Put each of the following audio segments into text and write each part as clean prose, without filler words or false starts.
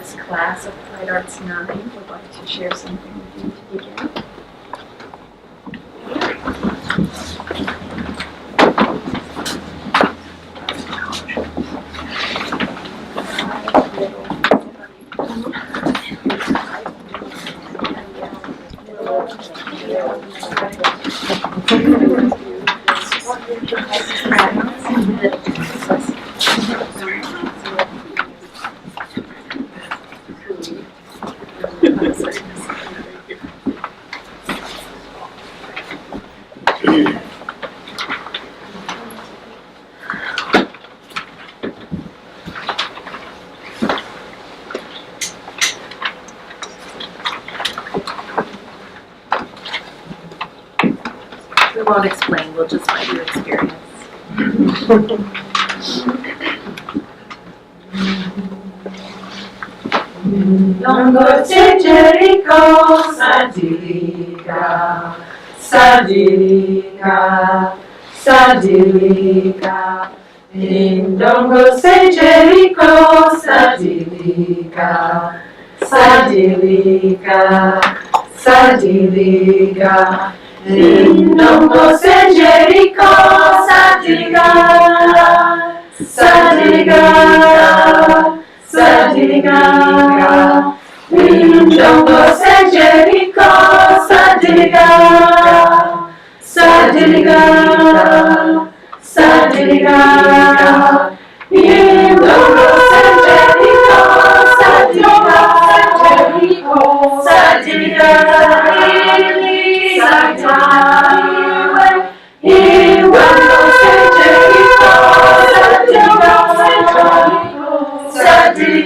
this class of Applied Arts 9 would like to share something with you to begin. We won't explain, we'll just let you experience. Dongote Jericho, Sadilika, Sadilika, Sadilika. Dongote Jericho, Sadilika, Sadilika, Sadilika. Dongote Jericho, Sadilika, Sadilika. Sadilika, Dongote Jericho, Sadilika, Sadilika, Sadilika, Dongote Jericho, Sadilika, Sadilika,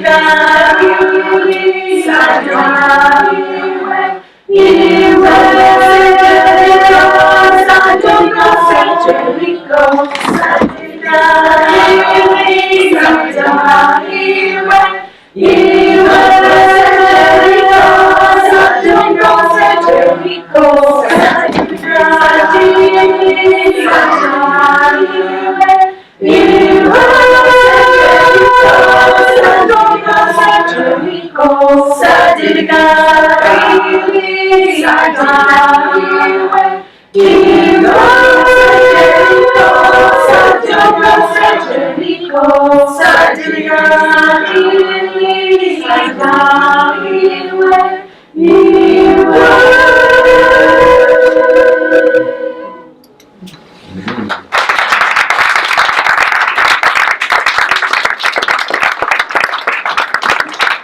Sadilika,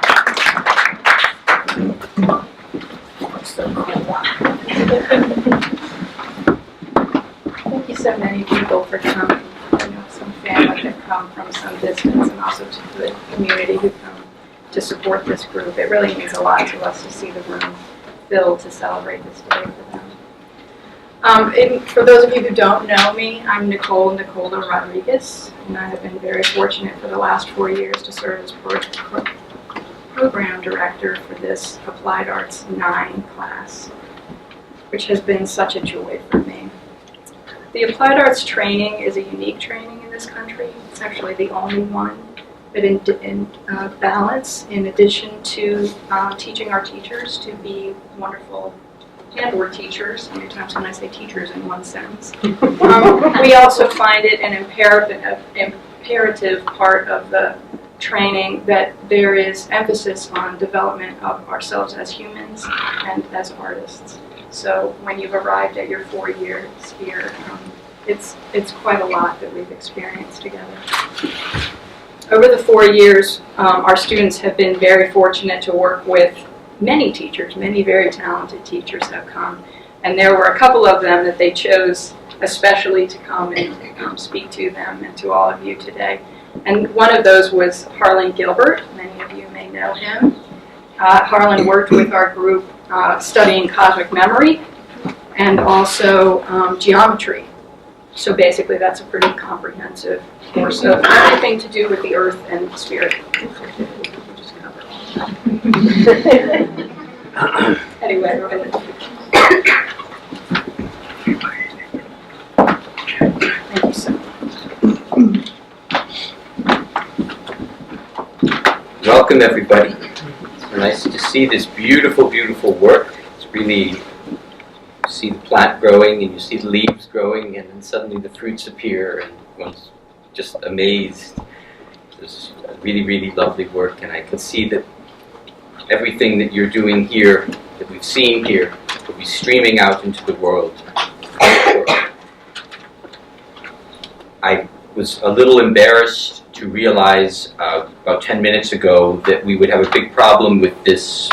Thank you so many people for coming. I know some family that come from some distance and also to the community who come to support this group. It really means a lot to us to see the room filled to celebrate this day for them. For those of you who don't know me, I'm Nicola Rodriguez, and I have been very fortunate for the last 4 years to serve as program director for this Applied Arts 9 class, which has been such a joy for me. The Applied Arts training is a unique training in this country. It's actually the only one that in balance, in addition to teaching our teachers to be wonderful handwork teachers. Many times when I say teachers in one sentence. We also find it an imperative part of the training that there is emphasis on development of ourselves as humans and as artists. So when you've arrived at your 4 years here, it's quite a lot that we've experienced together. Over the 4 years, our students have been very fortunate to work with many teachers. Many very talented teachers have come, and there were a couple of them that they chose especially to come and speak to them and to all of you today. And one of those was Harlan Gilbert. Many of you may know him. Harlan worked with our group studying cosmic memory and also geometry. So basically that's a pretty comprehensive course of everything to do with the earth and spirit. Just cover all that. Anyway, thank you so much. Well, Welcome everybody. It's nice to see this beautiful, beautiful work. It's really, you see the plant growing and you see the leaves growing and then suddenly the fruits appear and one's just amazed. It's really, really lovely work, and I can see that everything that you're doing here, that we've seen here, will be streaming out into the world. I was a little embarrassed to realize about 10 minutes ago that we would have a big problem with this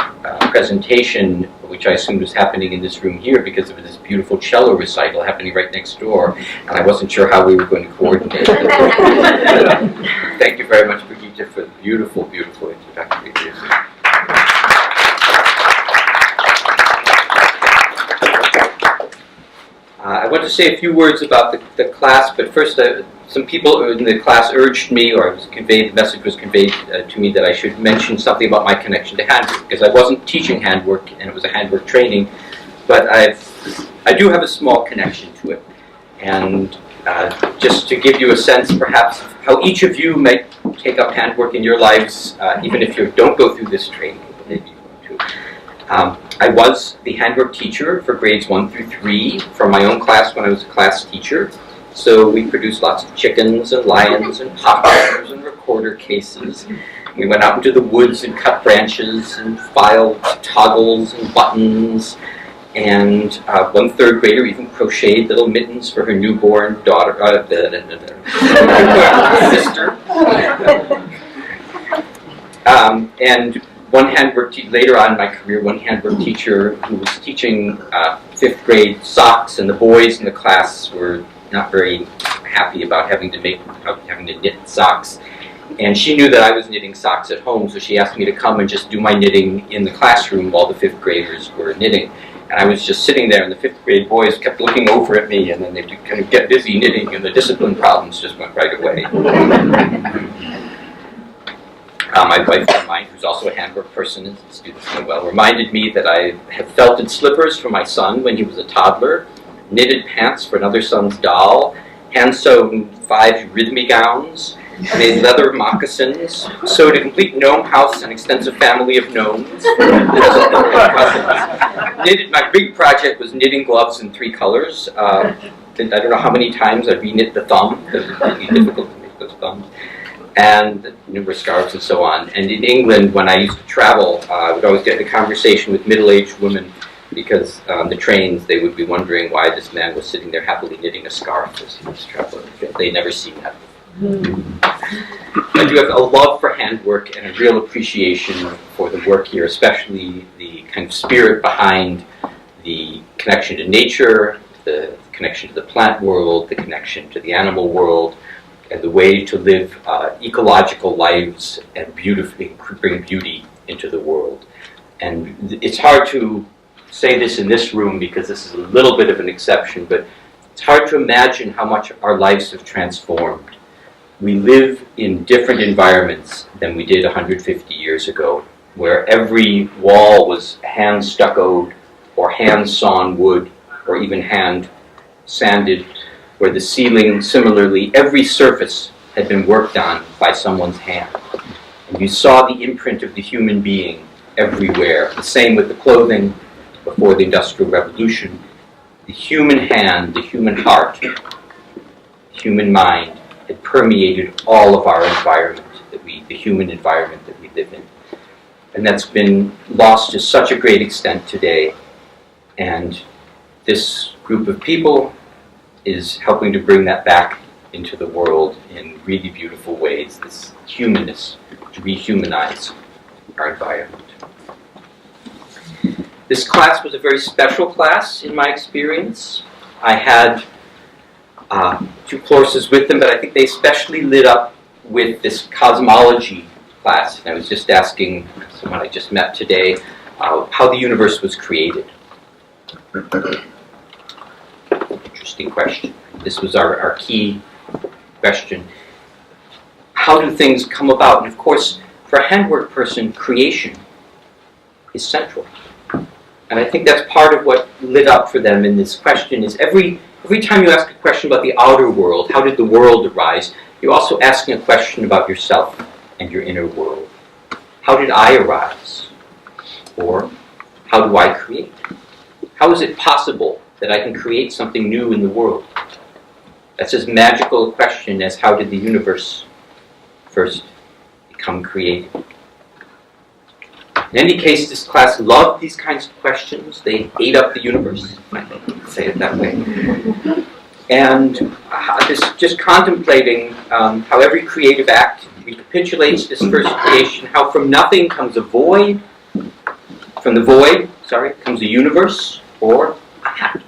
presentation, which I assumed was happening in this room here because of this beautiful cello recital happening right next door, and I wasn't sure how we were going to coordinate it. Thank you very much, Brigitte, for the beautiful, beautiful introductory music. I want to say a few words about the class, but first some people in the class urged me, or the message was conveyed to me that I should mention something about my connection to handwork, because I wasn't teaching handwork and it was a handwork training, but I do have a small connection to it. And just to give you a sense perhaps of how each of you might take up handwork in your lives, even if you don't go through this training, but maybe you want to. I was the handwork teacher for grades 1 through 3 for my own class when I was a class teacher. So we produced lots of chickens and lions and poppers and recorder cases. We went out into the woods and cut branches and filed toggles and buttons. And one third grader even crocheted little mittens for her newborn daughter, sister. And one handwork later on in my career, one handwork teacher who was teaching 5th grade socks, and the boys in the class were not very happy about having to knit socks. And she knew that I was knitting socks at home, so she asked me to come and just do my knitting in the classroom while the 5th graders were knitting. And I was just sitting there, and the 5th grade boys kept looking over at me, and then they'd kind of get busy knitting, and the discipline problems just went right away. My wife of mine, who's also a handwork person and students know well, reminded me that I had felted slippers for my son when he was a toddler, knitted pants for another son's doll, hand-sewn 5 rhythmy gowns, made leather moccasins, sewed a complete gnome house and extensive family of gnomes. Knitted, my big project was knitting gloves in 3 colors. I don't know how many times I re-knit the thumb, because it was really difficult to make those thumbs, and numerous scarves and so on. And in England, when I used to travel, I would always get in a conversation with middle-aged women, because on the trains they would be wondering why this man was sitting there happily knitting a scarf as he was traveling. They'd never seen that before. I do have a love for handwork and a real appreciation for the work here, especially the kind of spirit behind the connection to nature, the connection to the plant world, the connection to the animal world, and the way to live ecological lives and beautifully bring beauty into the world. And it's hard to say this in this room because this is a little bit of an exception, but it's hard to imagine how much our lives have transformed. We live in different environments than we did 150 years ago, where every wall was hand stuccoed or hand sawn wood or even hand sanded, where the ceiling, similarly, every surface had been worked on by someone's hand. And you saw the imprint of the human being everywhere. The same with the clothing before the Industrial Revolution. The human hand, the human heart, the human mind had permeated all of our environment, the human environment that we live in. And that's been lost to such a great extent today. And this group of people is helping to bring that back into the world in really beautiful ways, this humanness, to rehumanize our environment. This class was a very special class in my experience. I had 2 courses with them, but I think they especially lit up with this cosmology class. And I was just asking someone I just met today how the universe was created. Interesting question. This was our key question. How do things come about? And of course, for a handwork person, creation is central. And I think that's part of what lit up for them in this question is every time you ask a question about the outer world, how did the world arise, you're also asking a question about yourself and your inner world. how did I arise? Or how do I create? How is it possible that I can create something new in the world? That's as magical a question as how did the universe first become created? In any case, this class loved these kinds of questions. They ate up the universe, if I can say it that way. And just contemplating how every creative act recapitulates this first creation, how from nothing comes a void, from the void, comes a universe, or a hat.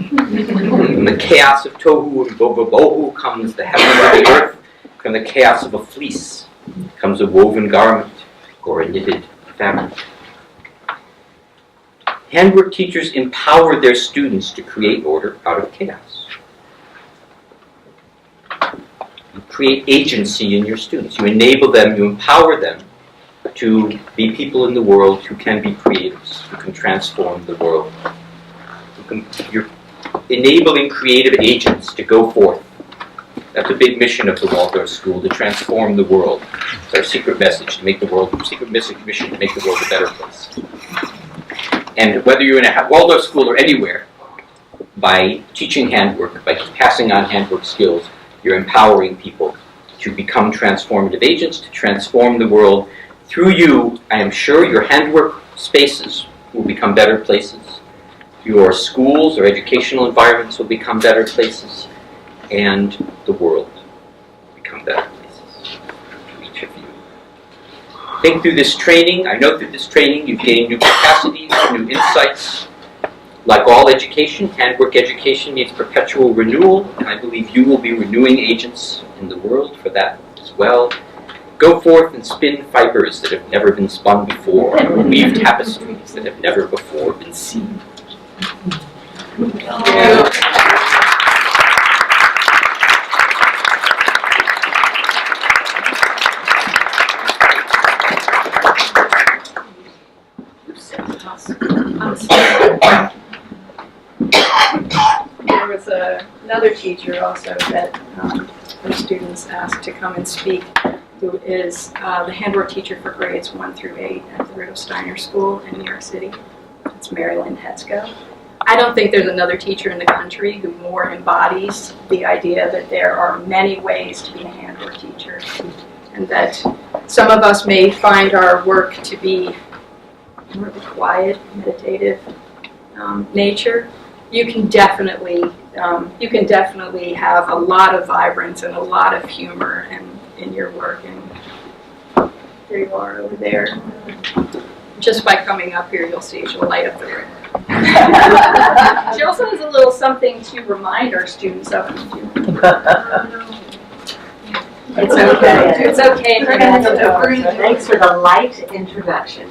From the chaos of tohu and bohu comes the heavens of the earth. From the chaos of a fleece comes a woven garment, or a knitted fabric. Handwork teachers empower their students to create order out of chaos. You create agency in your students. You enable them, you empower them to be people in the world who can be creatives, who can transform the world. You're enabling creative agents to go forth. That's a big mission of the Waldorf School, to transform the world. It's our secret message, to make the world, secret mission to make the world a better place. And whether you're in a Waldorf school or anywhere, by teaching handwork, by passing on handwork skills, you're empowering people to become transformative agents, to transform the world. Through you, I am sure your handwork spaces will become better places. Your schools or educational environments will become better places. And the world will become better places for each of you. Think through this training. I know through this training you've gained new capacities, new insights. Like all education, handwork education needs perpetual renewal, and I believe you will be renewing agents in the world for that as well. Go forth and spin fibers that have never been spun before, or weave tapestries that have never before been seen. Yeah. There was another teacher also that the students asked to come and speak, who is the handwork teacher for grades 1 through 8 at the Rudolph Steiner School in New York City. It's Mary Lynn Hetzko. I don't think there's another teacher in the country who more embodies the idea that there are many ways to be a handwork teacher, and that some of us may find our work to be more of a quiet, meditative nature. You can definitely have a lot of vibrance and a lot of humor in your work. And there you are over there. Just by coming up here, you'll see she'll light up the room. She also has a little something to remind our students of. It's okay. It's okay. We're going to have to Thanks for the light introduction.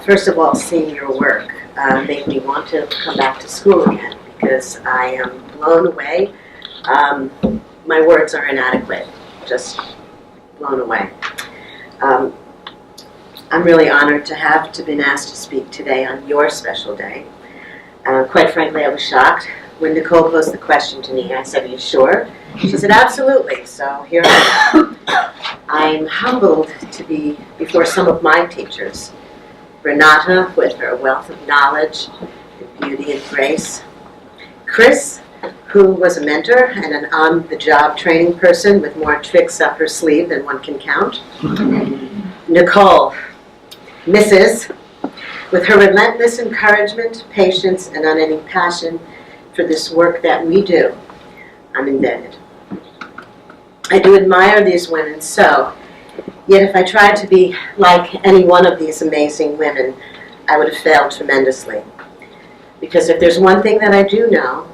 First of all, seeing your work made me want to come back to school again, because I am blown away. My words are inadequate, just blown away. I'm really honored to have been asked to speak today on your special day. Quite frankly, I was shocked when Nicole posed the question to me. I said, "Are you sure?" She said, "Absolutely." So here I am. I'm humbled to be before some of my teachers. Renata, with her wealth of knowledge and beauty and grace. Chris, who was a mentor and an on-the-job training person with more tricks up her sleeve than one can count. Nicole, Mrs., with her relentless encouragement, patience, and unending passion for this work that we do. I'm indebted. I do admire these women so, yet if I tried to be like any one of these amazing women, I would have failed tremendously. Because if there's one thing that I do know,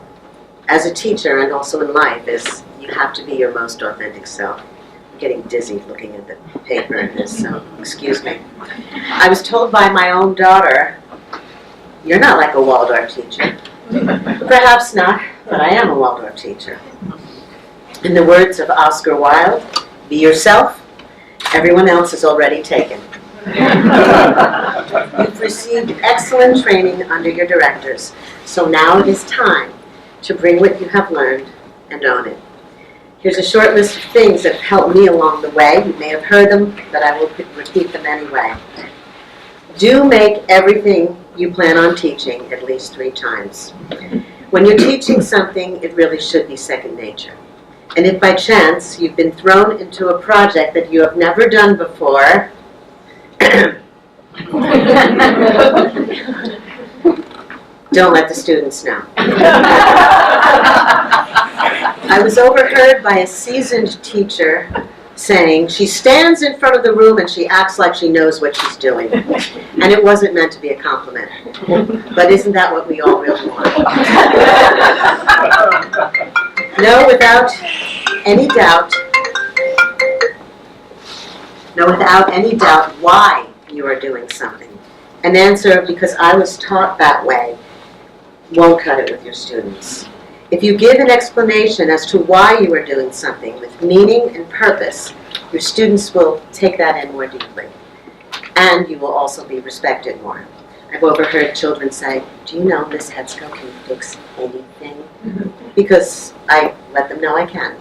as a teacher and also in life, is you have to be your most authentic self. I'm getting dizzy looking at the paper in this, so excuse me. I was told by my own daughter, "You're not like a Waldorf teacher." Perhaps not, but I am a Waldorf teacher. In the words of Oscar Wilde, "Be yourself, everyone else is already taken." You've received excellent training under your directors, so now it is time to bring what you have learned and own it. Here's a short list of things that have helped me along the way. You may have heard them, but I will repeat them anyway. Do make everything you plan on teaching at least 3 times. When you're teaching something, it really should be second nature. And if by chance you've been thrown into a project that you have never done before, don't let the students know. I was overheard by a seasoned teacher saying, she stands in front of the room and she acts like she knows what she's doing. And it wasn't meant to be a compliment. But isn't that what we all really want? Know without any doubt why you are doing something. An answer, because I was taught that way, won't cut it with your students. If you give an explanation as to why you are doing something with meaning and purpose, your students will take that in more deeply. And you will also be respected more. I've overheard children say, do you know Miss Hetzko can fix anything? Because I let them know I can.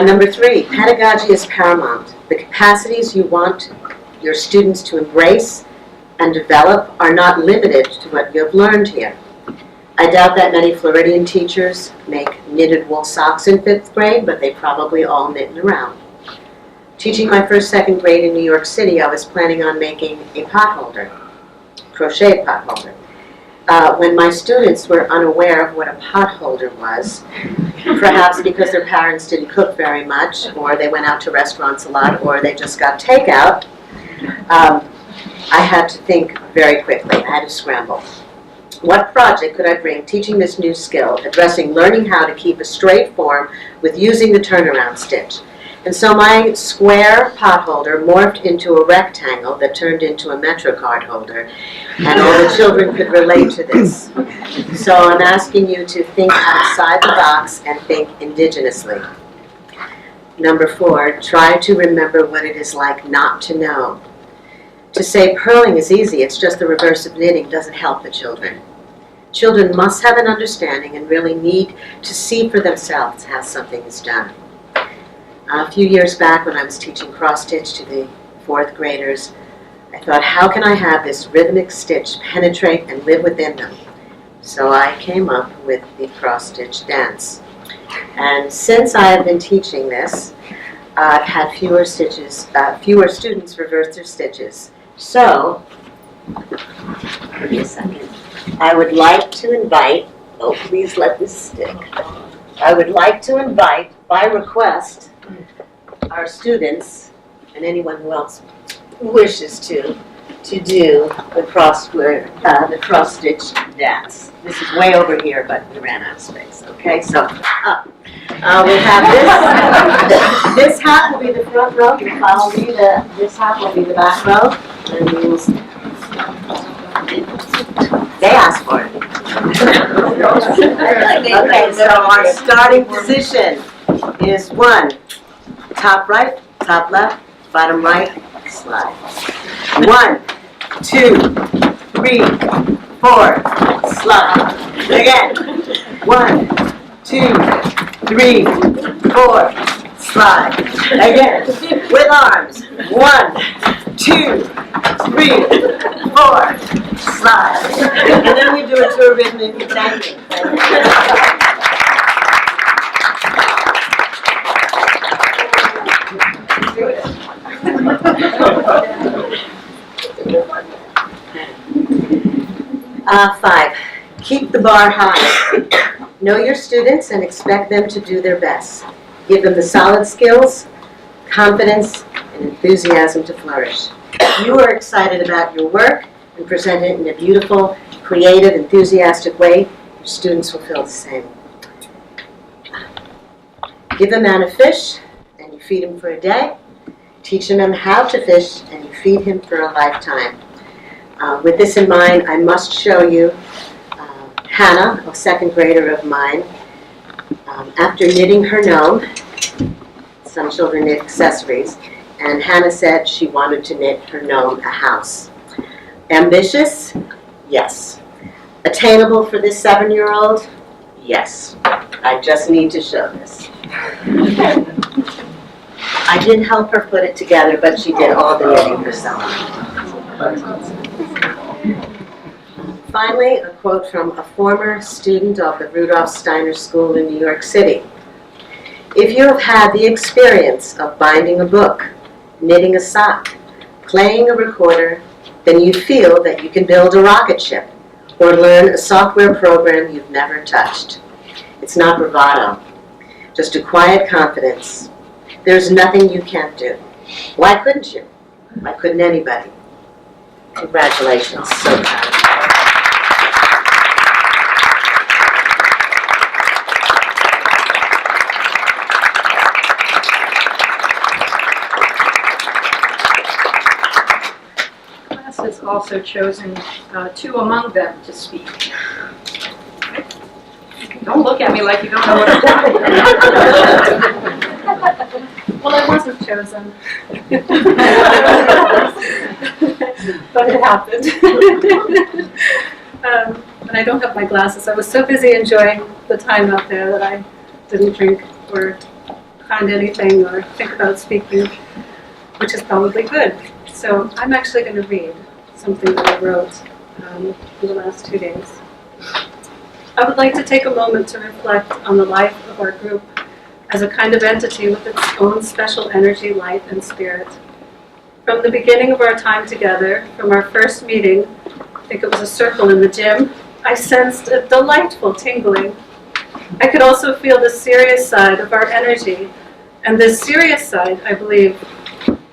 Number 3, pedagogy is paramount. The capacities you want your students to embrace and develop are not limited to what you have learned here. I doubt that many Floridian teachers make knitted wool socks in 5th grade, but they probably all knit and around. Teaching my first, 2nd grade in New York City, I was planning on making a potholder, crochet potholder. When my students were unaware of what a potholder was, perhaps because their parents didn't cook very much, or they went out to restaurants a lot, or they just got takeout, I had to think very quickly. I had to scramble. What project could I bring teaching this new skill, addressing learning how to keep a straight form with using the turnaround stitch? And so my square potholder morphed into a rectangle that turned into a MetroCard holder, and all the children could relate to this. So I'm asking you to think outside the box and think indigenously. Number 4, try to remember what it is like not to know. To say purling is easy, it's just the reverse of knitting, doesn't help the children. Children must have an understanding and really need to see for themselves how something is done. A few years back when I was teaching cross-stitch to the 4th graders, I thought, how can I have this rhythmic stitch penetrate and live within them? So I came up with the cross-stitch dance. And since I have been teaching this, I've had fewer students reverse their stitches. So, give me a second. I would like to invite, oh please let this stick. I would like to invite, by request, our students, and anyone who else wishes to do the cross-stitch dance. This is way over here, but we ran out of space, okay? So, we'll have this half will be the front row, you follow me, this half will be the back row, and we will, they asked for it. Okay, so our starting position is 1, top right, top left, bottom right, slide. 1, 2, 3, 4, slide. Again. 1, 2, 3, 4, slide. Again. With arms. 1, 2, 3, 4, slide. And then we do it to a rhythmic banging. Five, keep the bar high. Know your students and expect them to do their best. Give them the solid skills, confidence, and enthusiasm to flourish. You are excited about your work and present it in a beautiful, creative, enthusiastic way. Your students will feel the same. Give a man a fish and you feed him for a day. Teach him how to fish and you feed him for a lifetime. With this in mind, I must show you Hannah, a 2nd grader of mine. After knitting her gnome, some children knit accessories, and Hannah said she wanted to knit her gnome a house. Ambitious? Yes. Attainable for this 7-year-old? Yes. I just need to show this. I did help her put it together, but she did all the knitting herself. Finally, a quote from a former student of the Rudolf Steiner School in New York City. If you have had the experience of binding a book, knitting a sock, playing a recorder, then you feel that you can build a rocket ship or learn a software program you've never touched. It's not bravado, just a quiet confidence. There's nothing you can't do. Why couldn't you? Why couldn't anybody? Congratulations, so proud. Class has also chosen two among them to speak. Don't look at me like you don't know what I'm talking about. Well, I wasn't chosen. But it happened. And I don't have my glasses. I was so busy enjoying the time out there that I didn't drink or find anything or think about speaking, which is probably good. So I'm actually going to read something that I wrote in the last 2 days. I would like to take a moment to reflect on the life of our group as a kind of entity with its own special energy, light, and spirit. From the beginning of our time together, from our first meeting, I think it was a circle in the gym, I sensed a delightful tingling. I could also feel the serious side of our energy, and this serious side, I believe,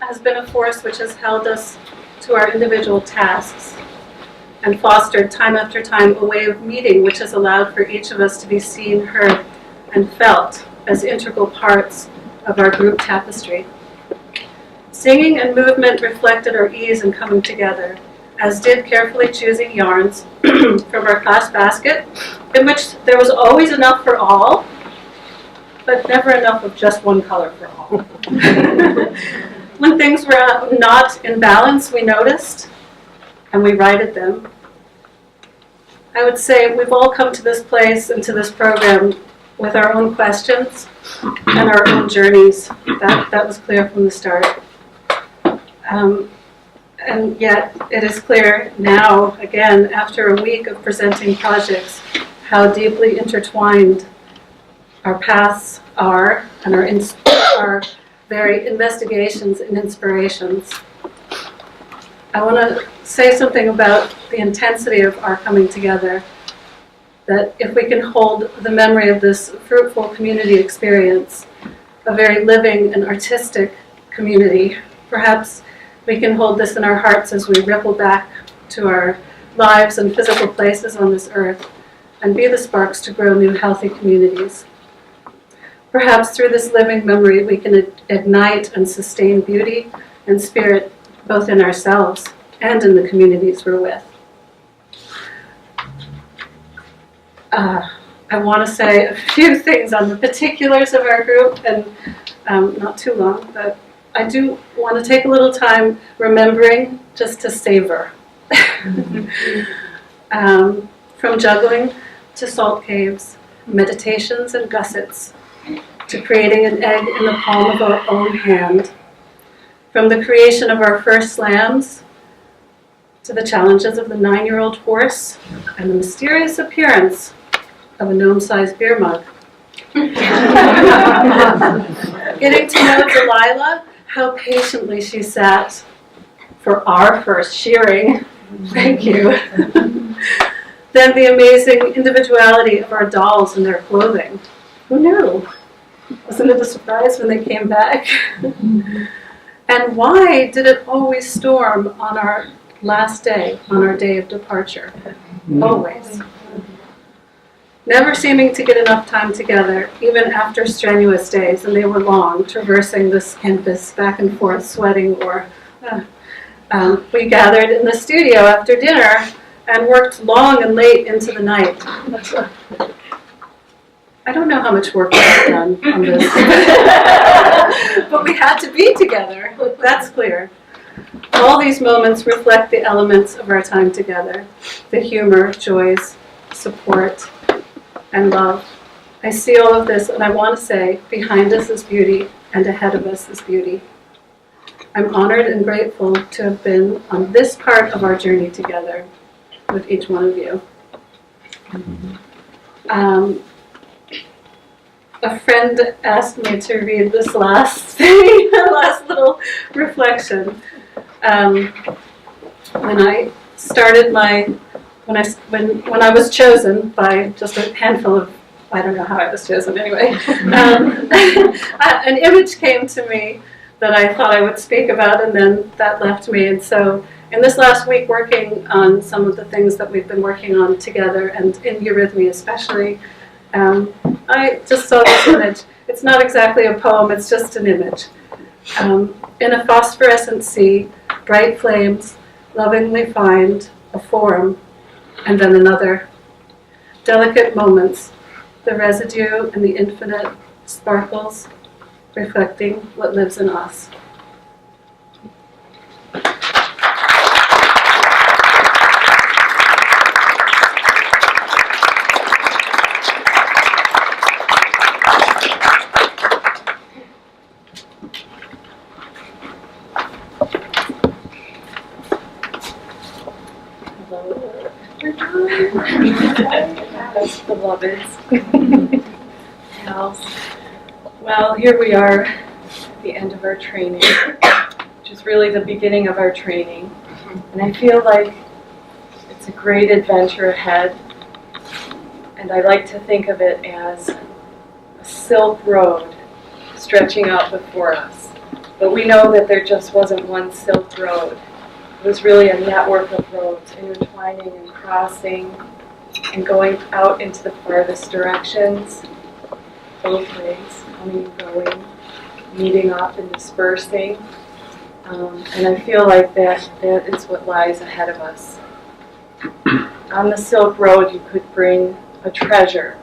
has been a force which has held us to our individual tasks and fostered time after time a way of meeting which has allowed for each of us to be seen, heard, and felt as integral parts of our group tapestry. Singing and movement reflected our ease in coming together, as did carefully choosing yarns from our class basket, in which there was always enough for all, but never enough of just one color for all. When things were not in balance, we noticed, and we righted them. I would say we've all come to this place and to this program with our own questions and our own journeys. That was clear from the start. And yet it is clear now, again, after a week of presenting projects, how deeply intertwined our paths are and our very investigations and inspirations. I want to say something about the intensity of our coming together, that if we can hold the memory of this fruitful community experience, a very living and artistic community, perhaps we can hold this in our hearts as we ripple back to our lives and physical places on this earth and be the sparks to grow new healthy communities. Perhaps through this living memory we can ignite and sustain beauty and spirit both in ourselves and in the communities we're with. I want to say a few things on the particulars of our group, and not too long, but I do want to take a little time remembering just to savor. From juggling to salt caves, meditations and gussets, to creating an egg in the palm of our own hand. From the creation of our first slams, to the challenges of the 9-year-old horse, and the mysterious appearance of a gnome-sized beer mug. Getting to know Delilah, how patiently she sat for our first shearing. Thank you. Then the amazing individuality of our dolls and their clothing. Who knew? Wasn't it a surprise when they came back? And why did it always storm on our last day, on our day of departure? Always. Never seeming to get enough time together, even after strenuous days, and they were long, traversing this campus back and forth, sweating, or we gathered in the studio after dinner and worked long and late into the night. I don't know how much work was done on this, but we had to be together, that's clear. All these moments reflect the elements of our time together, the humor, joys, support, and love, I see all of this and I want to say, behind us is beauty and ahead of us is beauty. I'm honored and grateful to have been on this part of our journey together with each one of you. A friend asked me to read this last thing, last little reflection. When I started when I was chosen by just a handful of, I don't know how I was chosen anyway, an image came to me that I thought I would speak about, and then that left me. And so in this last week, working on some of the things that we've been working on together, and in Eurythmy especially, I just saw this image. It's not exactly a poem, it's just an image. In a phosphorescent sea, bright flames lovingly find a form, and then another. Delicate moments, the residue and the infinite sparkles, reflecting what lives in us. Best beloveds. Pals. Well, here we are at the end of our training, which is really the beginning of our training. And I feel like it's a great adventure ahead. And I like to think of it as a silk road stretching out before us. But we know that there just wasn't one silk road. It was really a network of roads intertwining and crossing and going out into the farthest directions, both ways, coming and going, meeting up and dispersing. And I feel like that is what lies ahead of us. On the Silk Road, you could bring a treasure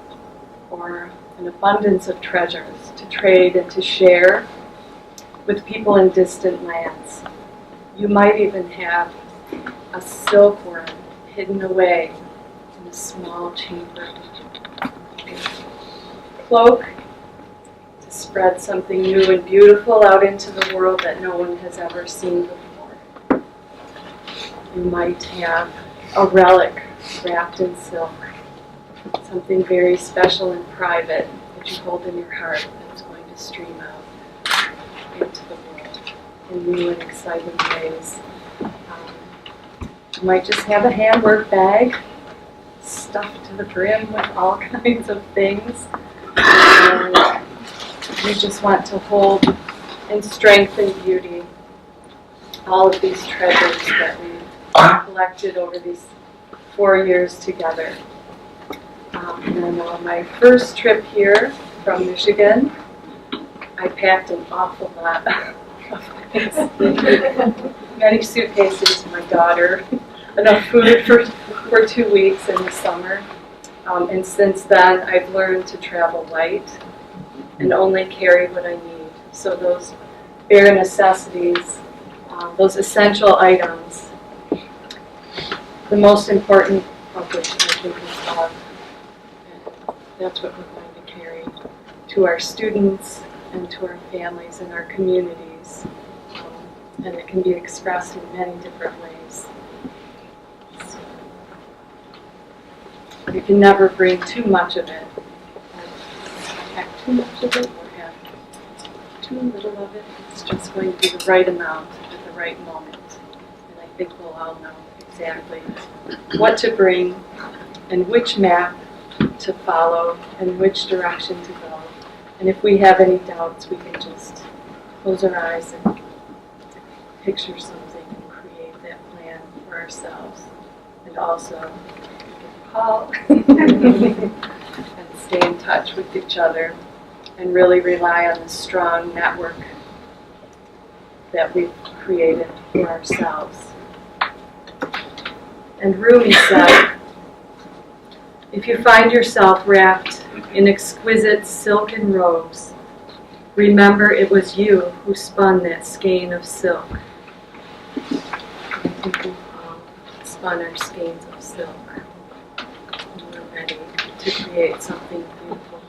or an abundance of treasures to trade and to share with people in distant lands. You might even have a silkworm hidden away in a small chamber. Cloak to spread something new and beautiful out into the world that no one has ever seen before. You might have a relic wrapped in silk, something very special and private that you hold in your heart that's going to stream out into the world in new and exciting ways. You might just have a handwork bag stuffed to the brim with all kinds of things. And you just want to hold in strength and beauty all of these treasures that we've collected over these 4 years together. And on my first trip here from Michigan, I packed an awful lot of things. Many suitcases, my daughter, enough food for 2 weeks in the summer. And since then, I've learned to travel light and only carry what I need. So those bare necessities, those essential items, the most important of which I think is love. And that's what we're going to carry to our students and to our families and our communities. And it can be expressed in many different ways. So, you can never bring too much of it, or have too much of it, or have too little of it. It's just going to be the right amount at the right moment. And I think we'll all know exactly what to bring and which map to follow and which direction to go. And if we have any doubts, we can just close our eyes and picture something and create that plan for ourselves. And also call and stay in touch with each other and really rely on the strong network that we've created for ourselves. And Rumi said, if you find yourself wrapped in exquisite silken robes, remember it was you who spun that skein of silk. I think we've all spun our skeins of silk. And we're ready to create something beautiful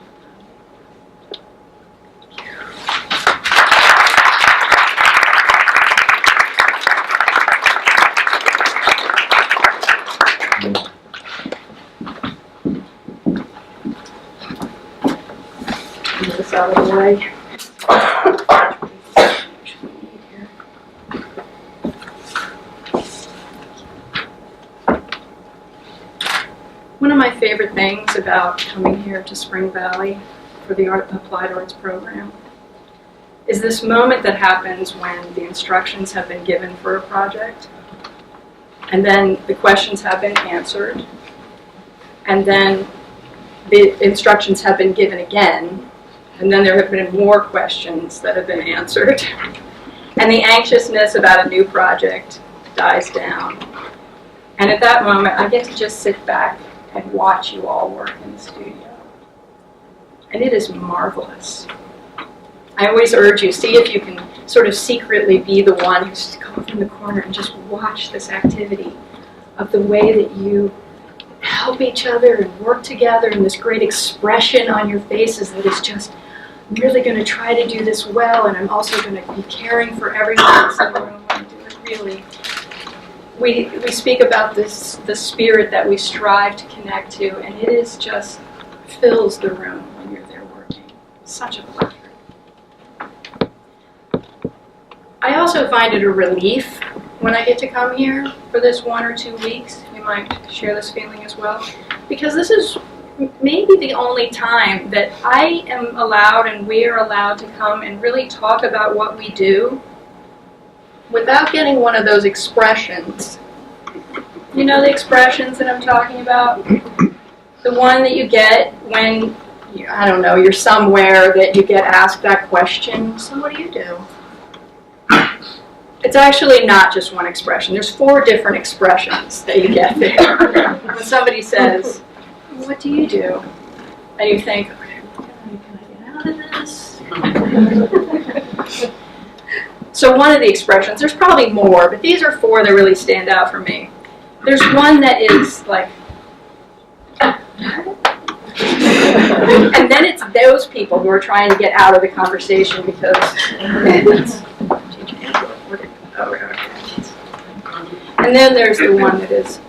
out of the way. One of my favorite things about coming here to Spring Valley for the Applied Arts program is this moment that happens when the instructions have been given for a project, and then the questions have been answered, and then the instructions have been given again, and then there have been more questions that have been answered, and the anxiousness about a new project dies down. And at that moment, I get to just sit back and watch you all work in the studio. And it is marvelous. I always urge you, see if you can sort of secretly be the one who's come up in the corner and just watch this activity of the way that you help each other and work together, and this great expression on your faces that is just, I'm really going to try to do this well, and I'm also going to be caring for everyone that's in the room and do it really. We speak about this, the spirit that we strive to connect to, and it is just fills the room when you're there working. Such a pleasure. I also find it a relief when I get to come here for this 1 or 2 weeks. You might share this feeling as well, because this is maybe the only time that I am allowed and we are allowed to come and really talk about what we do without getting one of those expressions. You know the expressions that I'm talking about? The one that you get when, I don't know, you're somewhere that you get asked that question, so what do you do? It's actually not just one expression. There's 4 different expressions that you get there. When somebody says, what do you do? And you think, okay, can I get out of this? So one of the expressions, there's probably more, but these are 4 that really stand out for me. There's one that is like, and then it's those people who are trying to get out of the conversation because and then there's the one that is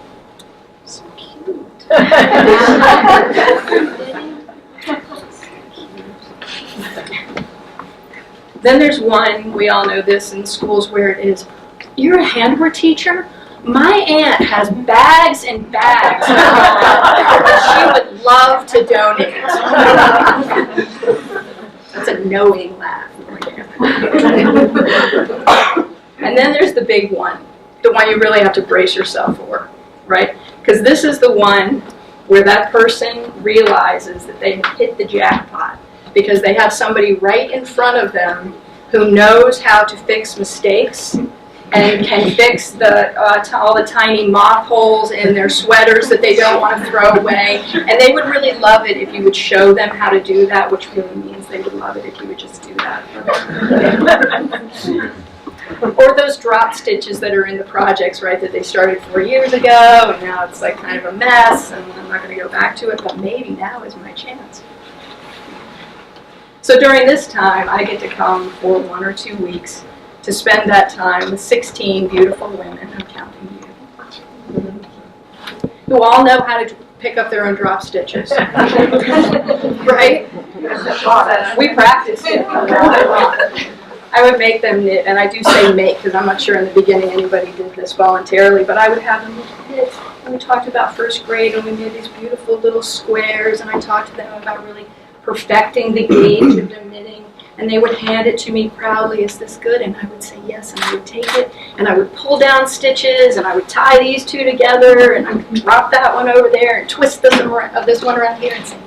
so cute. Then there's one, we all know this in schools, where it is, you're a handwork teacher? My aunt has bags and bags that she would love to donate. That's a knowing laugh. And then there's the big one, the one you really have to brace yourself for, right? Because this is the one where that person realizes that they have hit the jackpot because they have somebody right in front of them who knows how to fix mistakes and can fix all the tiny moth holes in their sweaters that they don't want to throw away. And they would really love it if you would show them how to do that, which really means they would love it if you would just do that for them. Or those drop stitches that are in the projects, right, that they started 4 years ago, and now it's like kind of a mess, and I'm not going to go back to it, but maybe now is my chance. So during this time, I get to come for 1 or 2 weeks to spend that time with 16 beautiful women, I'm counting you, who all know how to pick up their own drop stitches. Right? We practiced it. I would make them knit, and I do say make because I'm not sure in the beginning anybody did this voluntarily, but I would have them knit. And we talked about first grade, and we made these beautiful little squares, and I talked to them about really perfecting the gauge of their knitting. And they would hand it to me proudly, is this good? And I would say yes, and I would take it, and I would pull down stitches, and I would tie these 2 together, and I would drop that one over there, and twist this one around here, and say,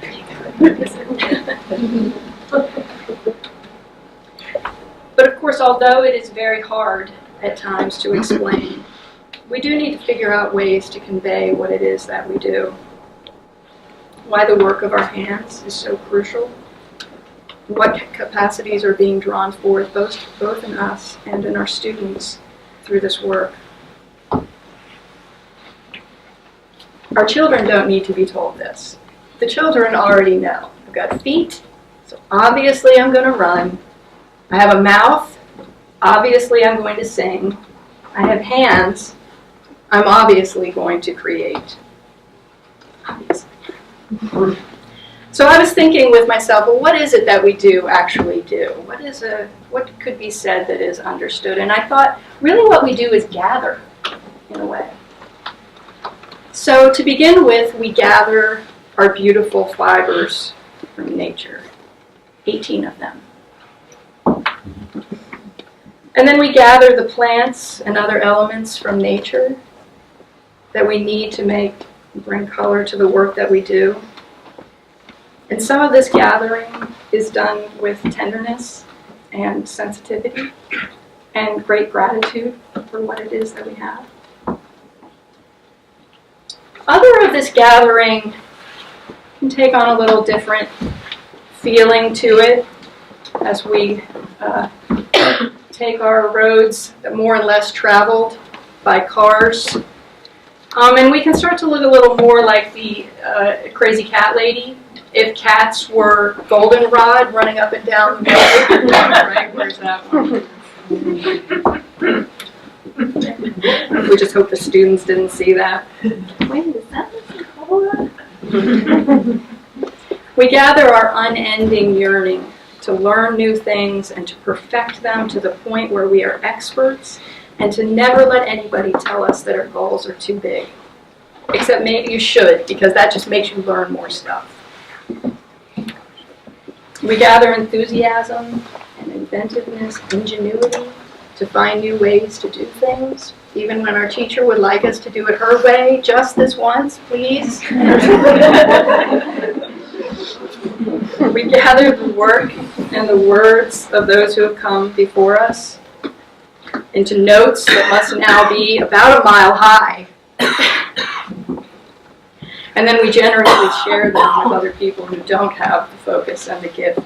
there you go. But of course, although it is very hard at times to explain, we do need to figure out ways to convey what it is that we do. Why the work of our hands is so crucial. What capacities are being drawn forth both in us and in our students through this work. Our children don't need to be told this. The children already know. I've got feet, so obviously I'm going to run. I have a mouth, obviously I'm going to sing. I have hands, I'm obviously going to create. Obviously. So I was thinking with myself, well, what is it that we do actually do? What could be said that is understood? And I thought, really what we do is gather, in a way. So to begin with, we gather our beautiful fibers from nature, 18 of them. And then we gather the plants and other elements from nature that we need to bring color to the work that we do. And some of this gathering is done with tenderness and sensitivity and great gratitude for what it is that we have. Other of this gathering can take on a little different feeling to it as we take our roads that more and less traveled by cars. And we can start to look a little more like the crazy cat lady. If cats were goldenrod running up and down the road, right? Where's that one? We just hope the students didn't see that. Wait, is that the We gather our unending yearning to learn new things and to perfect them to the point where we are experts, and to never let anybody tell us that our goals are too big. Except maybe you should, because that just makes you learn more stuff. We gather enthusiasm and inventiveness, ingenuity, to find new ways to do things, even when our teacher would like us to do it her way, just this once, please. We gather the work and the words of those who have come before us into notes that must now be about a mile high. And then we generously share them with other people who don't have the focus and the gift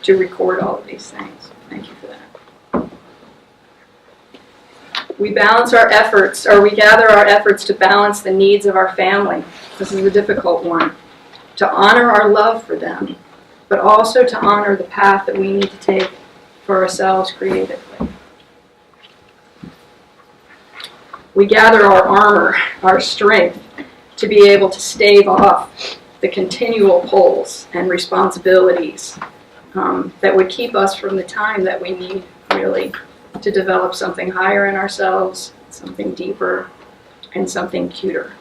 to record all of these things. Thank you for that. We balance our efforts, or we gather our efforts to balance the needs of our family. This is a difficult one. To honor our love for them, but also to honor the path that we need to take for ourselves creatively. We gather our armor, our strength, to be able to stave off the continual pulls and responsibilities that would keep us from the time that we need, really, to develop something higher in ourselves, something deeper, and something cuter.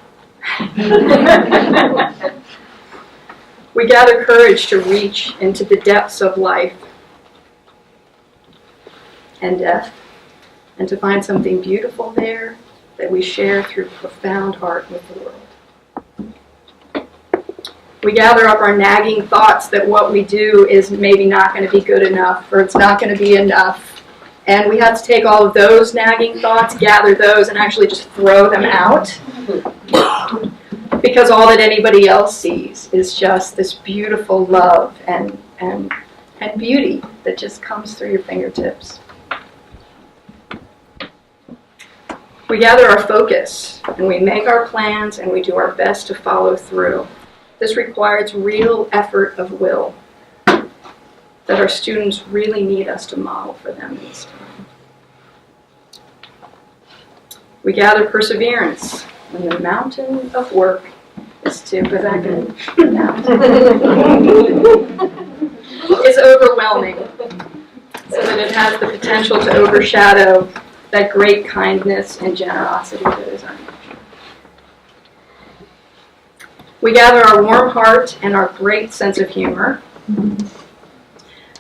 We gather courage to reach into the depths of life and death, and to find something beautiful there that we share through profound art with the world. We gather up our nagging thoughts that what we do is maybe not going to be good enough, or it's not going to be enough. And we have to take all of those nagging thoughts, gather those, and actually just throw them out. Because all that anybody else sees is just this beautiful love and beauty that just comes through your fingertips. We gather our focus, and we make our plans, and we do our best to follow through. This requires real effort of will that our students really need us to model for them in this time. We gather perseverance when the mountain of work is too, was that good? Is overwhelming, so that it has the potential to overshadow that great kindness and generosity that is our nature. We gather our warm heart and our great sense of humor,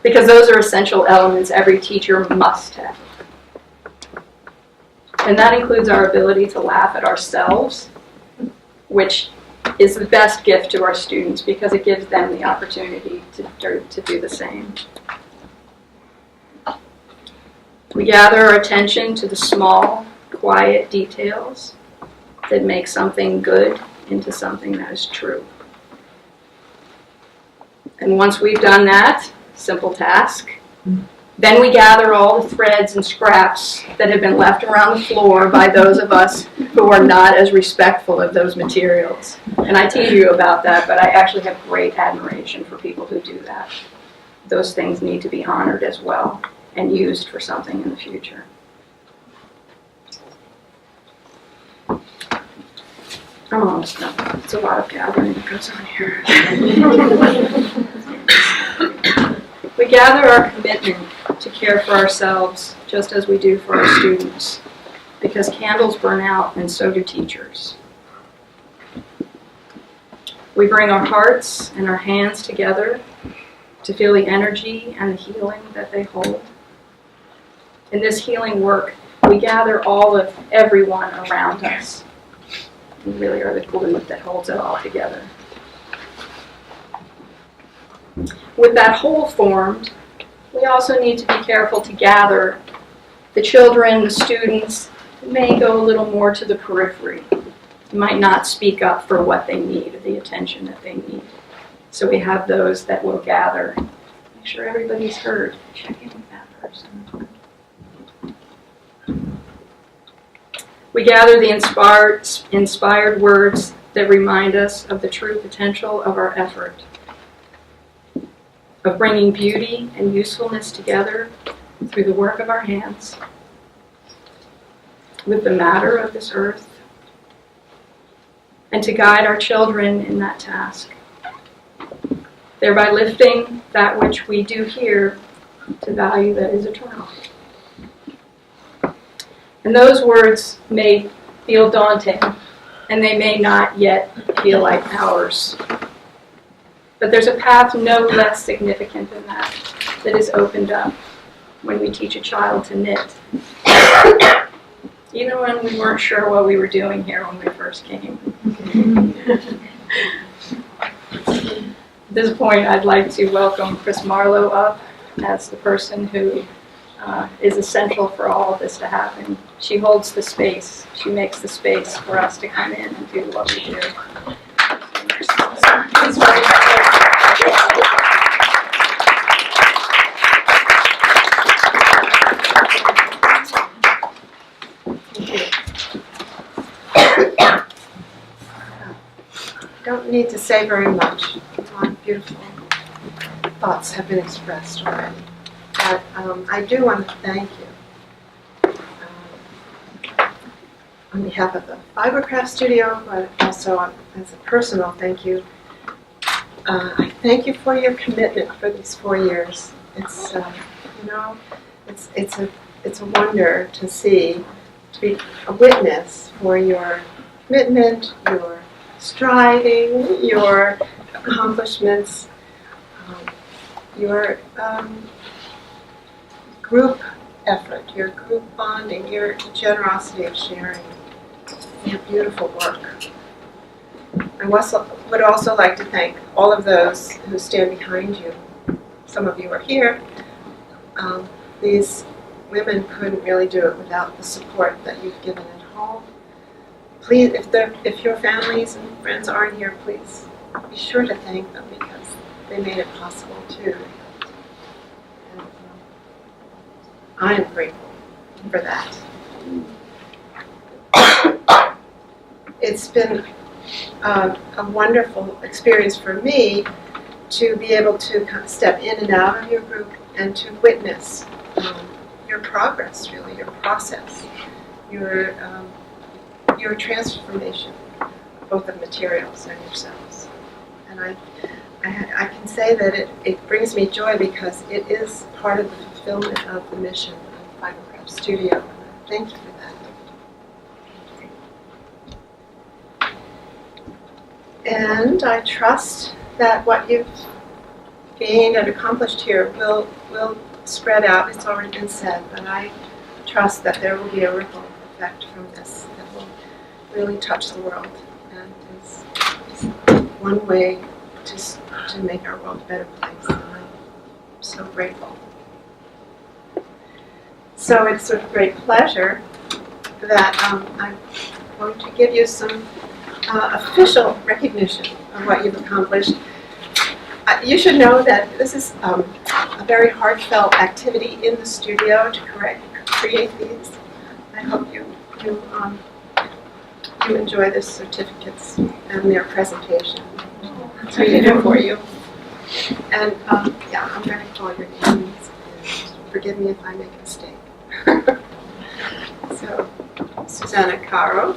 because those are essential elements every teacher must have. And that includes our ability to laugh at ourselves, which is the best gift to our students because it gives them the opportunity to do the same. We gather our attention to the small, quiet details that make something good into something that is true. And once we've done that, simple task, then we gather all the threads and scraps that have been left around the floor by those of us who are not as respectful of those materials. And I tease you about that, but I actually have great admiration for people who do that. Those things need to be honored as well and used for something in the future. I'm almost done. It's a lot of gathering that goes on here. We gather our commitment to care for ourselves just as we do for our students, because candles burn out and so do teachers. We bring our hearts and our hands together to feel the energy and the healing that they hold. In this healing work, we gather all of everyone around us. We really are the glue that holds it all together. With that whole formed, we also need to be careful to gather the children, the students, who may go a little more to the periphery, might not speak up for what they need or the attention that they need. So we have those that will gather, make sure everybody's heard, check in with that person. We gather the inspired words that remind us of the true potential of our effort, of bringing beauty and usefulness together through the work of our hands, with the matter of this earth, and to guide our children in that task, thereby lifting that which we do here to value that is eternal. And those words may feel daunting, and they may not yet feel like ours. But there's a path no less significant than that is opened up when we teach a child to knit. Even when we weren't sure what we were doing here when we first came. At this point, I'd like to welcome Chris Marlowe up as the person who is essential for all of this to happen. She holds the space. She makes the space for us to come in and do what we do. Don't need to say very much. A lot of beautiful thoughts have been expressed already. But I do want to thank you on behalf of the Fibercraft Studio, but also as a personal thank you. I thank you for your commitment for these 4 years. It's it's a wonder to see, to be a witness for your commitment, your striving, your accomplishments, your group effort, your group bonding, your generosity of sharing, your beautiful work. I would also like to thank all of those who stand behind you. Some of you are here. These women couldn't really do it without the support that you've given at home. Please, if your families and friends aren't here, please be sure to thank them because they made it possible too. And, I am grateful for that. It's been a wonderful experience for me to be able to kind of step in and out of your group and to witness your progress, really, your process, your transformation, both of materials and yourselves. And I can say that it brings me joy because it is part of the fulfillment of the mission of Fibercraft Studio. Thank you for that. And I trust that what you've gained and accomplished here will spread out. It's already been said, but I trust that there will be a ripple effect from this that will really touch the world, and is one way to make our world a better place. And I'm so grateful. So it's with great pleasure that I'm going to give you some official recognition of what you've accomplished. You should know that this is a very heartfelt activity in the studio to create these. I hope you enjoy the certificates and their presentation. It's reading it for you. And yeah, I'm going to call your names and forgive me if I make a mistake. So, Susanna Caro.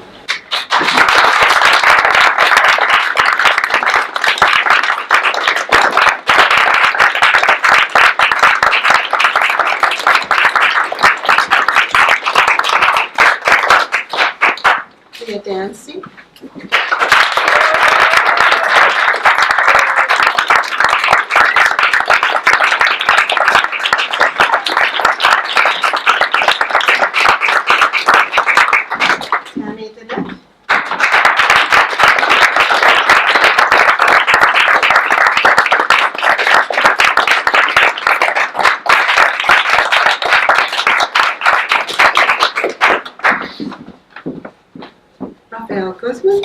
Tanya Dancy. Tammy Danette. Raphael Guzman.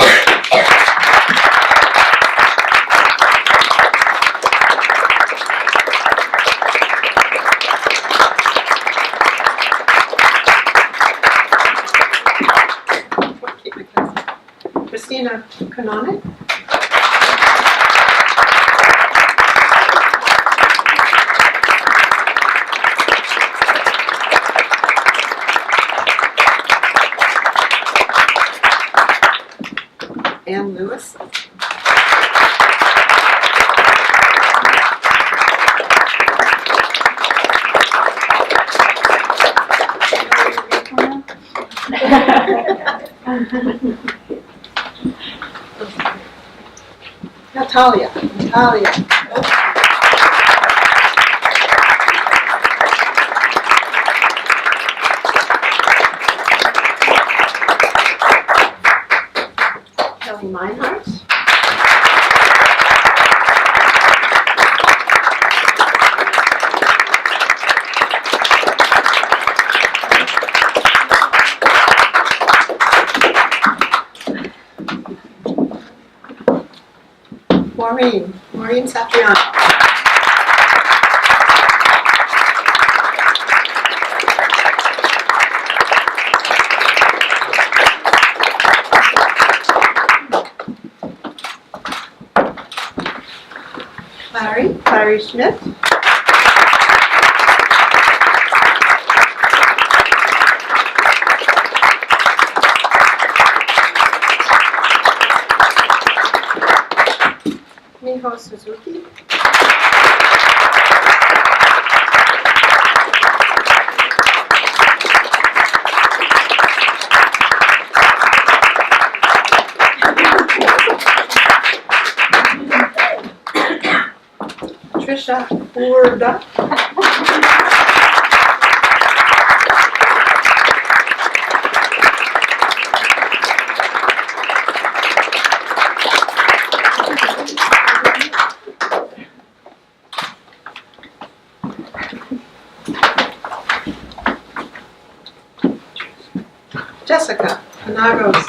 Christina Canonic. Ann Lewis. Natalia. Kelly Meinhardt. Maureen Satriano. Clary Schmidt. Miho Suzuki. Trisha Urda. Jessica Panagos.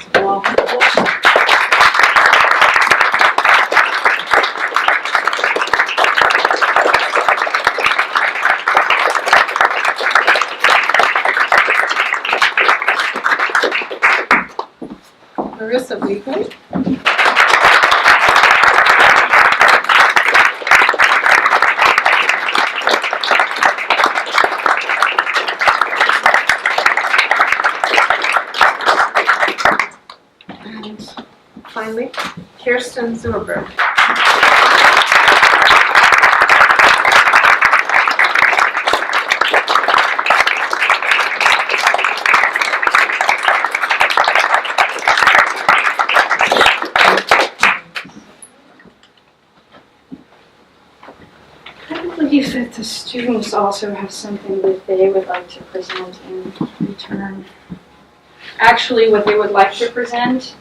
Marissa Weekly. And finally, Kirsten Zuberberg. I believe that the students also have something that they would like to present in return. Actually, what they would like to present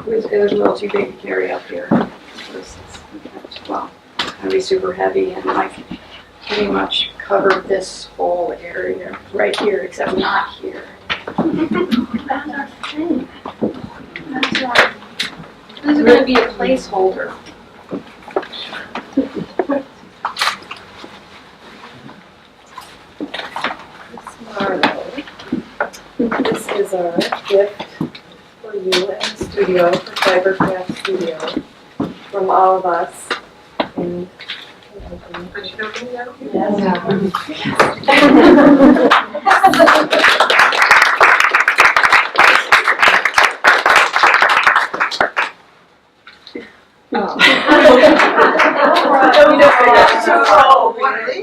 is a little too big to carry up here. Well, it's going to be super heavy and like pretty much covered this whole area right here, except not here. That's our thing. This is going to be a placeholder. This is our gift for you and the studio, for Cybercraft Studio, from all of us. And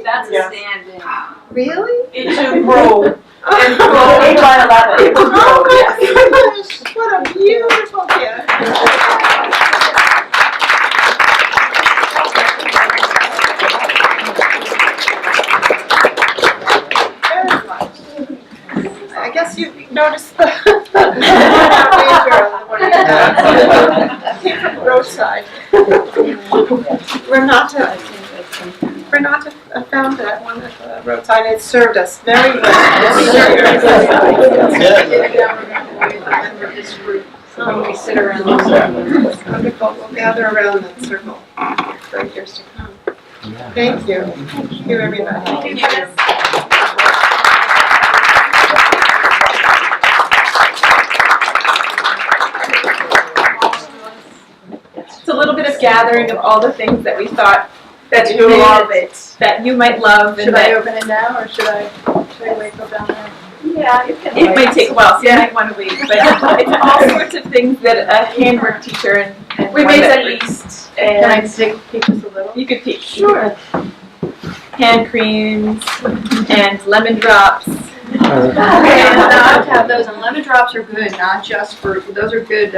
That's a stand-in. Really? it's a pro. And 8 by 11. Oh my gosh, what a Beautiful gift. Very much. I guess you noticed the came from the roadside. Renata found that one at the roadside. It served us very well. This group, so when we sit around. Wonderful. We'll gather around that circle for years to come. Thank you. Thank you, everybody. Thank you. It's a little bit of gathering of all the things that we thought that You love it, that you might love, and Should I that open it now, or should I wait till down there? yeah, it might take a while, so you might want to wait. But it's all sorts of things that a handwork teacher and We one made that at we- least. Can I take peek just a little? You could peek. Sure. Hand creams and lemon drops. And I have those, and lemon drops are good, not just for, those are good,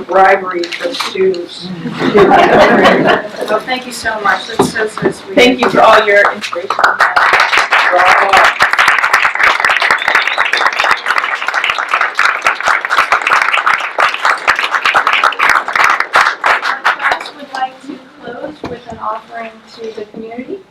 bribery for the students. So thank you so much, that's so sweet. Thank you for all your inspiration. Our class would like to close with an offering to the community.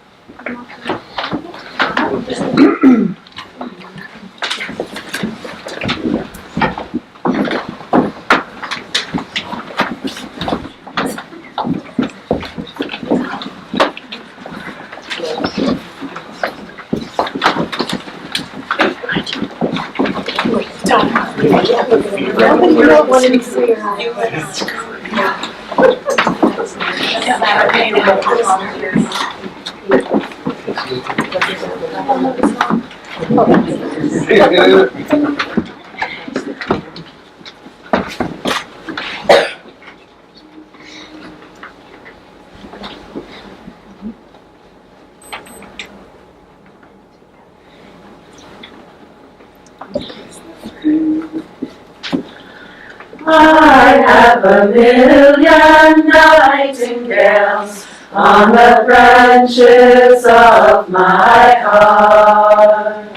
I have a million nightingales on the branches of my heart.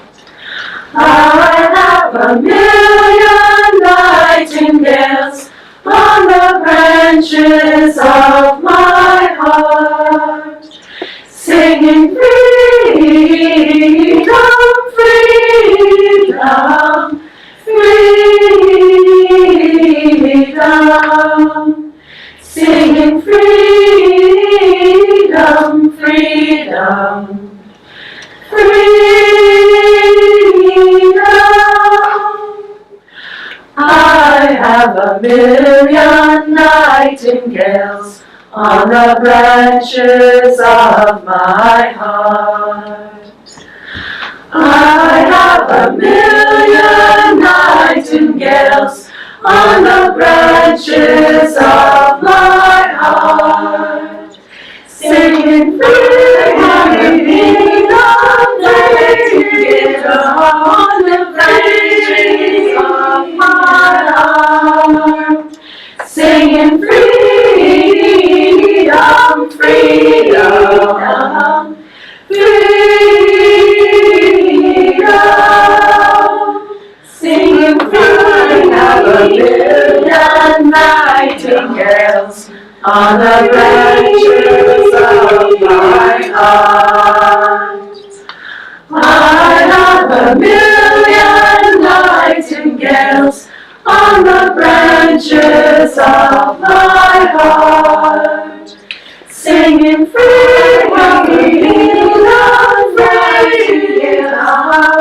I have a million nightingales on the branches of my heart, singing freedom, freedom, freedom, singing freedom, freedom, freedom. I have a million nightingales on the branches of my heart. I have a million nightingales on the branches of my heart, singing freedom, freedom on the branches of my heart, singing freedom, freedom, freedom, singing freedom, have a million nightingales on the branches of my heart. I have a million nightingales on the branches of my heart, singing freedom, freedom, freedom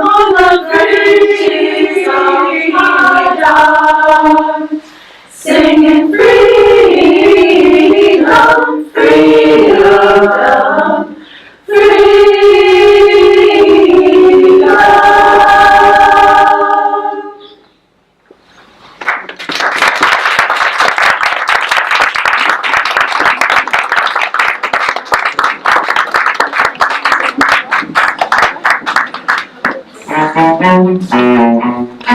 on the branches of my heart, singing freedom, freedom, freedom.